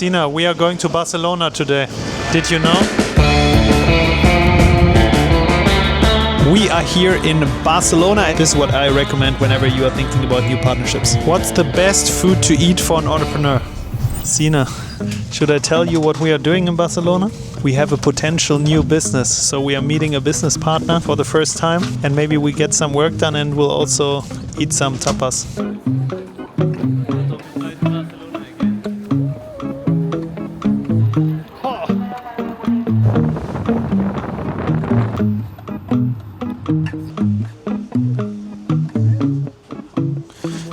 Sina, we are going to Barcelona today. Did you know? We are here in Barcelona. This is what I recommend whenever you are thinking about new partnerships. What's the best food to eat for an entrepreneur? Sina, should I tell you what we are doing in Barcelona? We have a potential new business. So we are meeting a business partner for the first time, and maybe we get some work done and we'll also eat some tapas.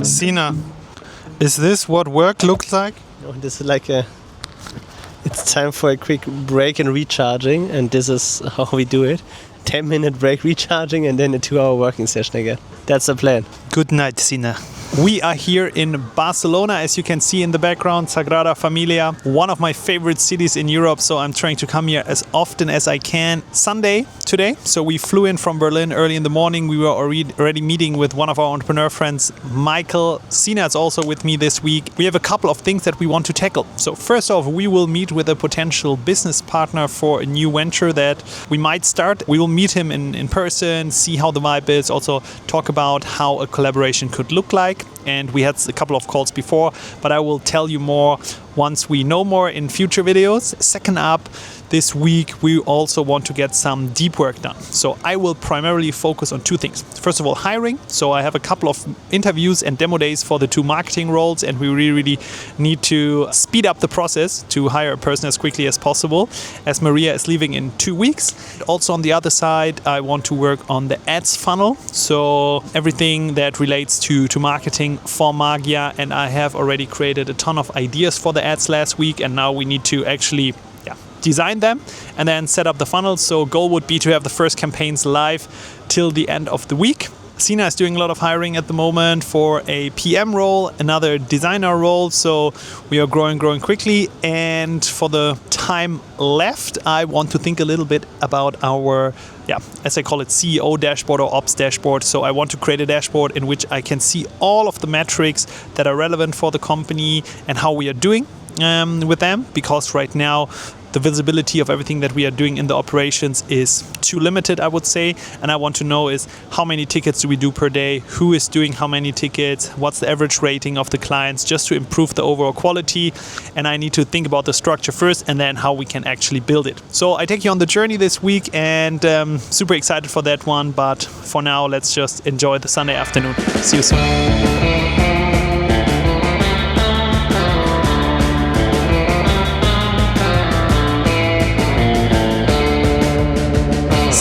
Sina, is this what work looks like? No, this is like it's time for a quick break and recharging, and this is how we do it. 10-minute break recharging and then a 2-hour working session again. That's the plan. Good night, Sina. We are here in Barcelona, as you can see in the background, Sagrada Familia, one of my favorite cities in Europe, so I'm trying to come here as often as I can. Sunday today, so we flew in from Berlin early in the morning. We were already meeting with one of our entrepreneur friends, Michael. Sina is also with me this week. We have a couple of things that we want to tackle. So first off, we will meet with a potential business partner for a new venture that we might start. We will meet him in person, see how the vibe is, also talk about how a collaboration could look like. And we had a couple of calls before, but I will tell you more once we know more in future videos. Second up, this week we also want to get some deep work done. So I will primarily focus on two things. First of all, hiring. So I have a couple of interviews and demo days for the 2 marketing roles, and we really need to speed up the process to hire a person as quickly as possible, as Maria is leaving in 2 weeks. Also on the other side, I want to work on the ads funnel. So everything that relates to marketing for Magier, and I have already created a ton of ideas for the ads last week, and now we need to actually design them and then set up the funnel. So goal would be to have the first campaigns live till the end of the week. Sina is doing a lot of hiring at the moment for a PM role, another designer role. So we are growing quickly. And for the time left, I want to think a little bit about our, as I call it, CEO dashboard or ops dashboard. So I want to create a dashboard in which I can see all of the metrics that are relevant for the company and how we are doing with them. Because right now, the visibility of everything that we are doing in the operations is too limited, I would say. And I want to know is how many tickets do we do per day, who is doing how many tickets, what's the average rating of the clients, just to improve the overall quality. And I need to think about the structure first and then how we can actually build it. So I take you on the journey this week, and super excited for that one. But for now, let's just enjoy the Sunday afternoon. See you soon.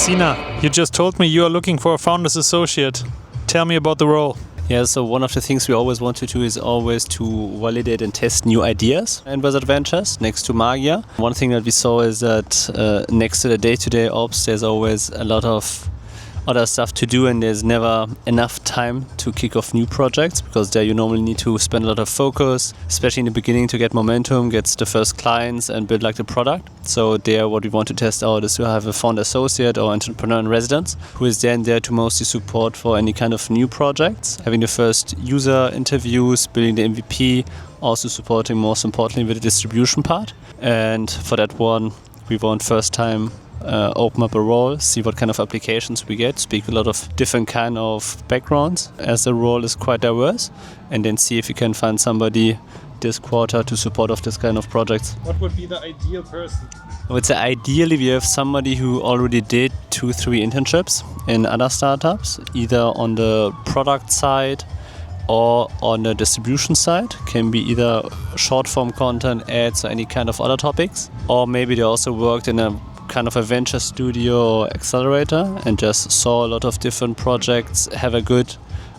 Sina, you just told me you are looking for a founder's associate. Tell me about the role. Yeah, so one of the things we always want to do is always to validate and test new ideas in Wizard Ventures next to Magier. One thing that we saw is that next to the day-to-day ops, there's always a lot of other stuff to do, and there's never enough time to kick off new projects, because there you normally need to spend a lot of focus, especially in the beginning, to get momentum, get the first clients and build like the product. So there what we want to test out is to have a founder associate or entrepreneur in residence who is then there to mostly support for any kind of new projects, having the first user interviews, building the MVP, also supporting most importantly with the distribution part. And for that one, we want first time open up a role, see what kind of applications we get, speak a lot of different kind of backgrounds, as the role is quite diverse, and then see if we can find somebody this quarter to support of this kind of projects. What would be the ideal person? I would say ideally we have somebody who already did 2-3 internships in other startups, either on the product side or on the distribution side. Can be either short form content, ads, or any kind of other topics, or maybe they also worked in a kind of a venture studio or accelerator and just saw a lot of different projects, have a good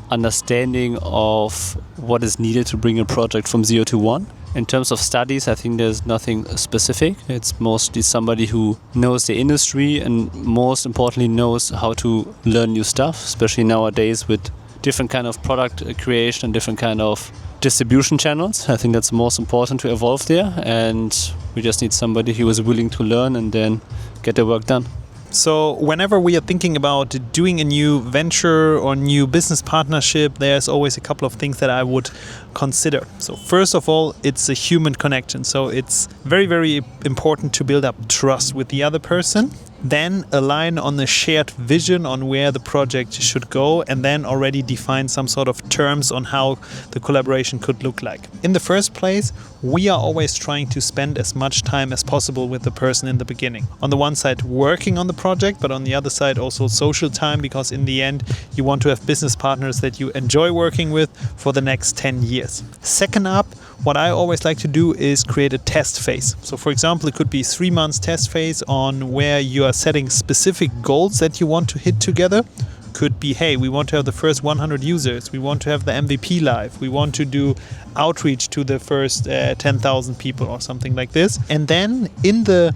understanding of what is needed to bring a project from 0 to 1. In terms of studies, I think there's nothing specific. It's mostly somebody who knows the industry and most importantly knows how to learn new stuff, especially nowadays with different kind of product creation and different kind of distribution channels. I think that's most important to evolve there, and we just need somebody who is willing to learn and then get the work done. So whenever we are thinking about doing a new venture or new business partnership, there's always a couple of things that I would consider. So first of all, it's a human connection. So it's very, very important to build up trust with the other person. Then align on the shared vision on where the project should go, and then already define some sort of terms on how the collaboration could look like. In the first place, we are always trying to spend as much time as possible with the person in the beginning. On the one side, working on the project, but on the other side, also social time, because in the end, you want to have business partners that you enjoy working with for the next 10 years. Second up, what I always like to do is create a test phase. So for example, it could be 3 months test phase on where you are setting specific goals that you want to hit together. Could be, hey, we want to have the first 100 users. We want to have the MVP live. We want to do outreach to the first 10,000 people or something like this. And then in the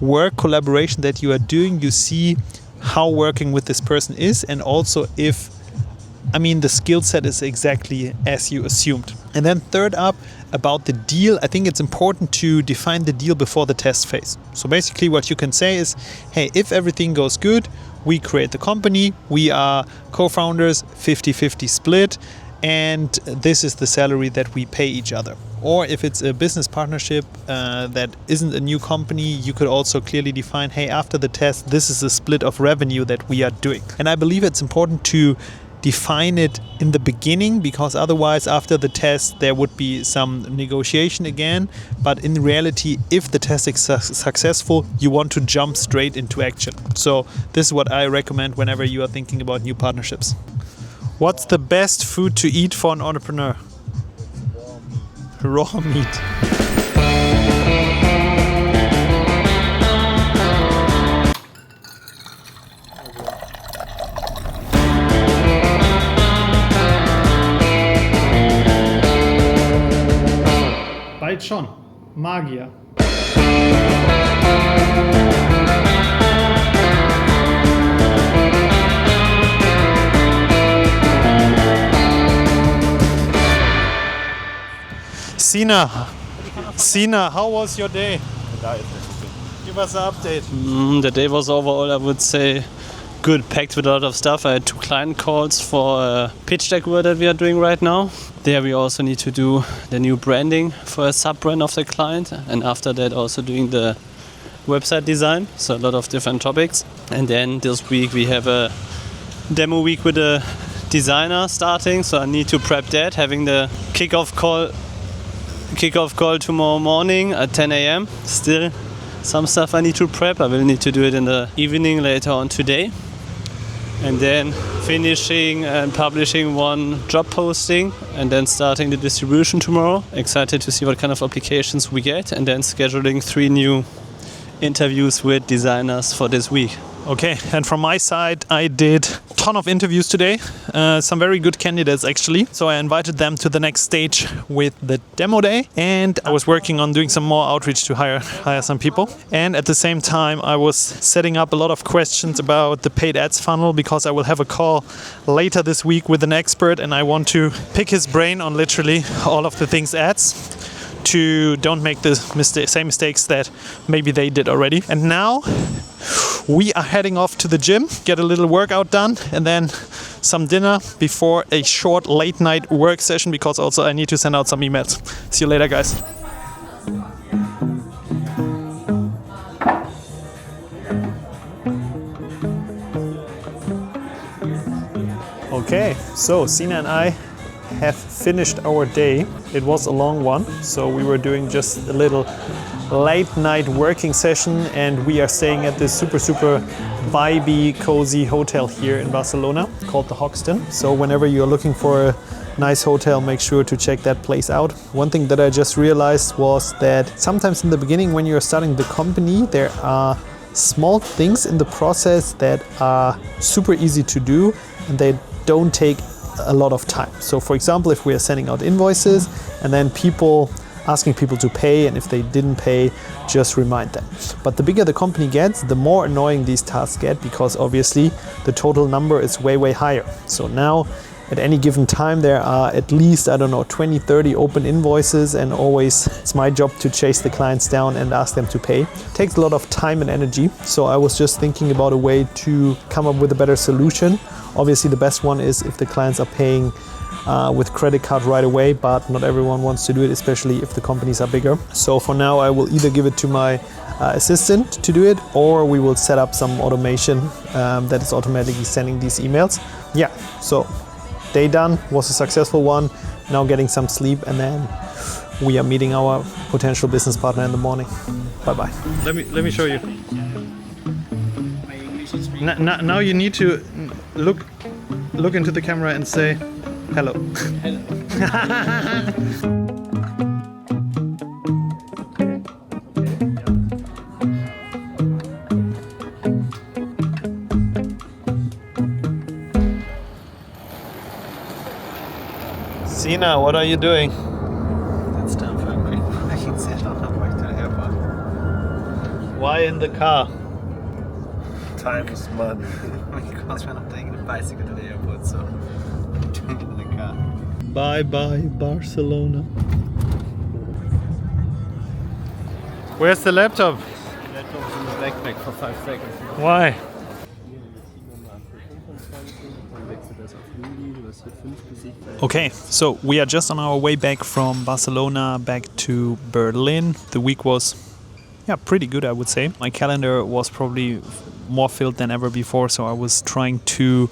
work collaboration that you are doing, you see how working with this person is, and also if the skill set is exactly as you assumed. And then third up, about the deal, I think it's important to define the deal before the test phase. So basically what you can say is, hey, if everything goes good, we create the company, we are co-founders, 50-50 split, and this is the salary that we pay each other. Or if it's a business partnership that isn't a new company, you could also clearly define, hey, after the test, this is the split of revenue that we are doing. And I believe it's important to define it in the beginning, because otherwise after the test there would be some negotiation again. But in reality, if the test is successful, you want to jump straight into action. So this is what I recommend whenever you are thinking about new partnerships. What's the best food to eat for an entrepreneur? Raw meat. Bald schon. Magier. Sina, how was your day? Give us an update. The day was overall, I would say, good, packed with a lot of stuff. I had 2 client calls for a pitch deck work that we are doing right now. There we also need to do the new branding for a sub-brand of the client, and after that also doing the website design, so a lot of different topics. And then this week we have a demo week with a designer starting, so I need to prep that, having the kickoff call tomorrow morning at 10 a.m. Still some stuff I need to prep. I will need to do it in the evening later on today. And then finishing and publishing 1 job posting, and then starting the distribution tomorrow. Excited to see what kind of applications we get, and then scheduling 3 new interviews with designers for this week. Okay, and from my side, I did a ton of interviews today, some very good candidates actually. So I invited them to the next stage with the demo day, and I was working on doing some more outreach to hire some people. And at the same time, I was setting up a lot of questions about the paid ads funnel, because I will have a call later this week with an expert, and I want to pick his brain on literally all of the things ads, to don't make the same mistakes that maybe they did already. And now we are heading off to the gym, get a little workout done, and then some dinner before a short late night work session, because also I need to send out some emails. See you later, guys. Okay, so Sina and I have finished our day. It was a long one, so we were doing just a little late night working session, and we are staying at this super vibey, cozy hotel here in Barcelona called the Hoxton. So whenever you're looking for a nice hotel, make sure to check that place out. One thing that I just realized was that sometimes in the beginning when you're starting the company, there are small things in the process that are super easy to do, and they don't take a lot of time. So for example, if we are sending out invoices and then asking people to pay, and if they didn't pay, just remind them. But the bigger the company gets, the more annoying these tasks get, because obviously the total number is way higher. So now at any given time there are at least, I don't know, 20, 30 open invoices, and always it's my job to chase the clients down and ask them to pay. It takes a lot of time and energy. So I was just thinking about a way to come up with a better solution. Obviously the best one is if the clients are paying with credit card right away, but not everyone wants to do it, especially if the companies are bigger. So for now I will either give it to my assistant to do it, or we will set up some automation that is automatically sending these emails. Yeah, so day done, was a successful one. Now getting some sleep, and then we are meeting our potential business partner in the morning. Bye bye. Let me show you. Now you need to look into the camera and say hello. Hello. Sina, what are you doing? It's time for a quick biking set on our way to the airport. Why in the car? Time is money. Because we're not taking the bicycle to the airport, so we're doing it in the car. Bye bye Barcelona. Where's the laptop? The laptop's in the backpack for 5 seconds. Why? Okay, so we are just on our way back from Barcelona back to Berlin. The week was pretty good, I would say. My calendar was probably more filled than ever before, so I was trying to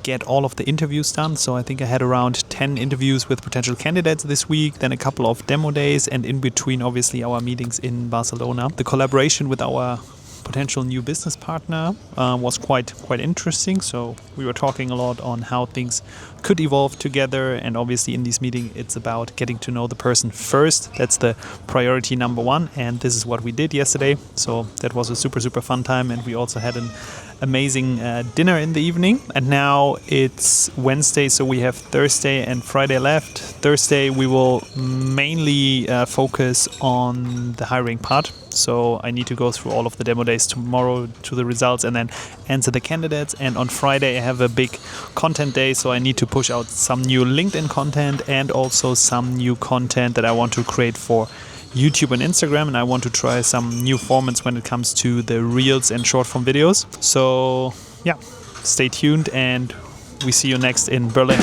get all of the interviews done. So I think I had around 10 interviews with potential candidates this week, then a couple of demo days, and in between obviously our meetings in Barcelona. The collaboration with our potential new business partner was quite interesting. So we were talking a lot on how things could evolve together, and obviously in this meeting it's about getting to know the person first. That's the priority number one, and this is what we did yesterday. So that was a super fun time, and we also had an amazing dinner in the evening. And now it's Wednesday, so we have Thursday and Friday left. Thursday we will mainly focus on the hiring part. So I need to go through all of the demo days tomorrow to the results and then answer the candidates. And on Friday I have a big content day, so I need to push out some new LinkedIn content and also some new content that I want to create for YouTube and Instagram, and I want to try some new formats when it comes to the reels and short form videos. So yeah, stay tuned, and we see you next in Berlin.